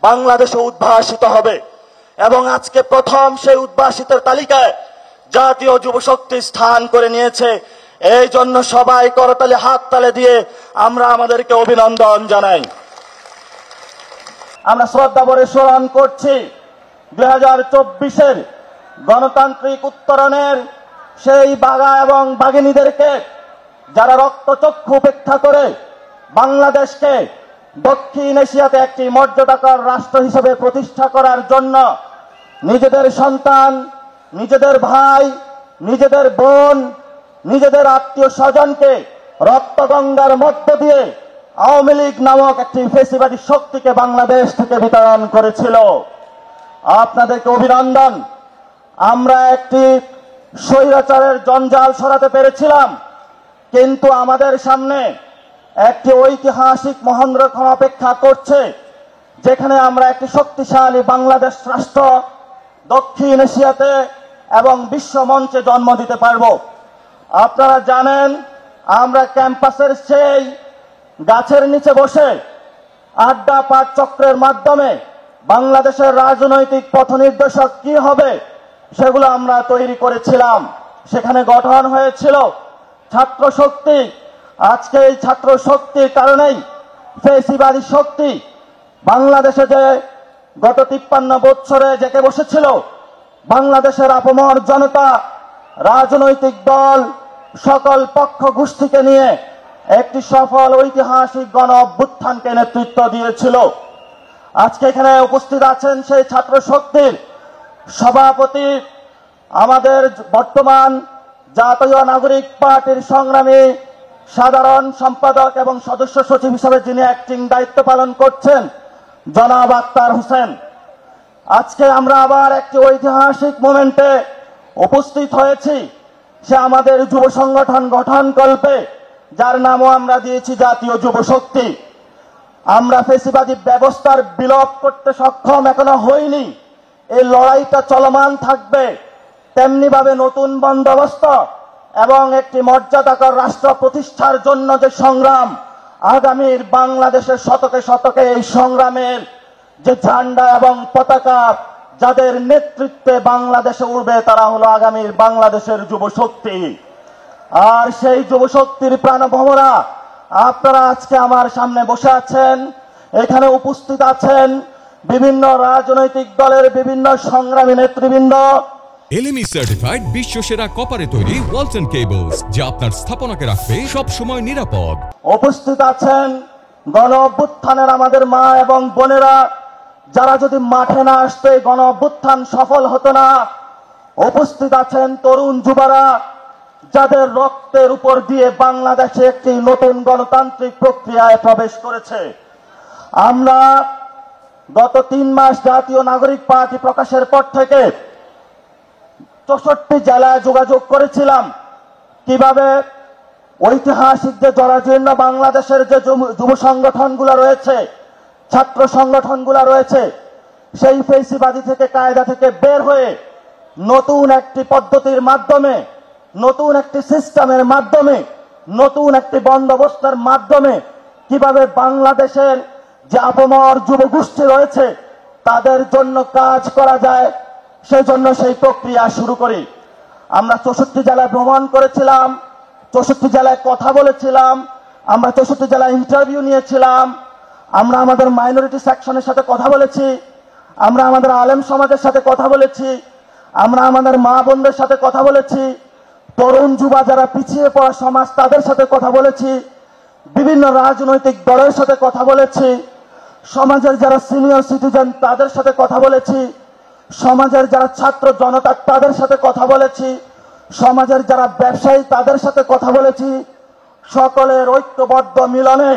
বাংলাদেশে উদ্ভাসিত হবে এবং আজকে প্রথম সেই উদ্ভাসিতের তালিকায় জাতীয় যুব শক্তি স্থান করে নিয়েছে। এই জন্য সবাই করতালি হাততালি দিয়ে আমরা আমাদেরকে অভিনন্দন জানাই। আমরা শ্রদ্ধা ভরে স্মরণ করছি 2024-এর গণতান্ত্রিক উত্তরণের সেই বাঘা এবং বাঘিনীদেরকে যারা রক্তচক্ষু উপেক্ষা করে বাংলাদেশকে দক্ষিণ এশিয়াতে একটি মর্যাদাকর রাষ্ট্র হিসেবে প্রতিষ্ঠা করার জন্য নিজেদের সন্তান, নিজেদের ভাই, নিজেদের বোন, নিজেদের আত্মীয় স্বজনকে রক্তগঙ্গার মধ্য দিয়ে আওয়ামী লীগ নামক একটি ফ্যাসিবাদী শক্তিকে বাংলাদেশ থেকে বিতাড়ন করেছিল। আপনাদেরকে অভিনন্দন। আমরা একটি স্বৈরাচারের জঞ্জাল সরাতে পেরেছিলাম, কিন্তু আমাদের সামনে একটি ঐতিহাসিক মহেন্দ্রক্ষণ অপেক্ষা করছে, যেখানে আমরা একটি শক্তিশালী বাংলাদেশ রাষ্ট্র দক্ষিণ এশিয়াতে এবং বিশ্ব মঞ্চে জন্ম দিতে পারব। আপনারা জানেন, আমরা ক্যাম্পাসের সেই গাছের নিচে বসে আড্ডা পাঠ চক্রের মাধ্যমে বাংলাদেশের রাজনৈতিক পথ নির্দেশক কি হবে সেগুলো আমরা তৈরি করেছিলাম। সেখানে গঠন হয়েছিল ছাত্র শক্তি। আজকে এই ছাত্র শক্তির কারণেই ফ্যাসিবাদী শক্তি বাংলাদেশে যে গত 53 বছরে জেঁকে বসেছিল, বাংলাদেশের আপামর জনতা, রাজনৈতিক দল, সকল পক্ষ গোষ্ঠীকে নিয়ে একটি সফল ঐতিহাসিক গণ অভ্যুত্থানকে নেতৃত্ব দিয়েছিল। আজকে এখানে উপস্থিত আছেন সেই ছাত্র শক্তির সভাপতি, আমাদের বর্তমান জাতীয় নাগরিক পার্টির সংগ্রামী সাধারণ সম্পাদক এবং সদস্য সচিব হিসেবে যিনি অ্যাক্টিং দায়িত্ব পালন করছেন, জনাব আক্তার হোসেন। আজকে আমরা আবার একটি ঐতিহাসিক মোমেন্টে উপস্থিত হয়েছি। সে আমাদের যুব সংগঠন গঠনকল্পে, যার নামও আমরা দিয়েছি জাতীয় যুব শক্তি। আমরা ফ্যাসিবাদী ব্যবস্থার বিলোপ করতে সক্ষম এখনো হইনি। এই লড়াইটা চলমান থাকবে। তেমনি ভাবে নতুন বন্দোবস্ত এবং একটি মর্যাদাকর রাষ্ট্র প্রতিষ্ঠার জন্য যে সংগ্রাম, আগামীর বাংলাদেশের শতকে শতকে এই সংগ্রামের যে ঝান্ডা এবং পতাকা যাদের নেতৃত্বে বাংলাদেশে উড়বে, তারা হলো আগামীর বাংলাদেশের যুব শক্তি। আর সেই যুব শক্তির প্রাণভোমরা আপনারা আজকে আমার সামনে বসে আছেন। এখানে উপস্থিত আছেন বিভিন্ন রাজনৈতিক দলের বিভিন্ন সংগ্রামী নেতৃবৃন্দ। এলএমই সার্টিফাইড বিশ্বসেরা কপারে তৈরি ওয়ালটন কেবলস, যা আপনার স্থাপনাকে রাখবে সব সময় নিরাপদ। উপস্থিত আছেন গণ অভ্যুত্থানের আমাদের মা এবং বোনেরা, যারা যদি মাঠে না আসতে গণ অভ্যুত্থান সফল হতো না। উপস্থিত আছেন তরুণ যুবরা, যাদের রক্তের উপর দিয়ে বাংলাদেশে একটি নতুন গণতান্ত্রিক প্রক্রিয়ায় প্রবেশ করেছে। আমরা গত 3 মাস জাতীয় নাগরিক পার্টি প্রকাশের পর থেকে 64 জেলায় যোগাযোগ করেছিলাম, কিভাবে ঐতিহাসিক যে জরাজীর্ণ বাংলাদেশের যে যুব সংগঠনগুলো রয়েছে, ছাত্র সংগঠনগুলো রয়েছে, সেই ফ্যাসিবাদী থেকে কায়দা থেকে বের হয়ে নতুন একটি পদ্ধতির মাধ্যমে, নতুন একটি সিস্টেমের মাধ্যমে, নতুন একটি বন্দোবস্তের মাধ্যমে কিভাবে বাংলাদেশের যে আপামর যুব গোষ্ঠী রয়েছে তাদের জন্য কাজ করা যায়, সেই জন্য সেই প্রক্রিয়া শুরু করি। আমরা 64 জেলায় ভ্রমণ করেছিলাম, 64 জেলায় কথা বলেছিলাম, আমরা 64 জেলায় ইন্টারভিউ নিয়েছিলাম। আমরা আমাদের মাইনরিটি সেকশনের সাথে কথা বলেছি, আমরা আমাদের আলেম সমাজের সাথে কথা বলেছি, আমরা আমাদের মা বোনদের সাথে কথা বলেছি, তরুণ যুবা যারা পিছিয়ে পড়া সমাজ তাদের সাথে কথা বলেছি, বিভিন্ন রাজনৈতিক দলের সাথে কথা বলেছি, সমাজের যারা সিনিয়র সিটিজেন তাদের সাথে কথা বলেছি, সমাজের যারা ছাত্র জনতা তাদের সাথে কথা বলেছি, সমাজের যারা ব্যবসায়ী তাদের সাথে কথা বলেছি। সকলের ঐক্যবদ্ধ মিলনে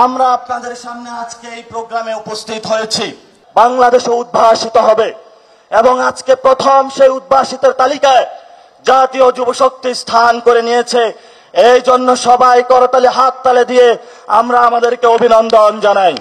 আমরা আপনাদের সামনে আজকে এই প্রোগ্রামে উপস্থিত হয়েছি। বাংলাদেশে উদ্ভাসিত হবে এবং আজকে প্রথম সেই উদ্ভাসিতের তালিকায় জাতীয় যুব শক্তি স্থান করে নিয়েছে। এই জন্য সবাই করতালি হাততালি দিয়ে আমরা আমাদেরকে অভিনন্দন জানাই।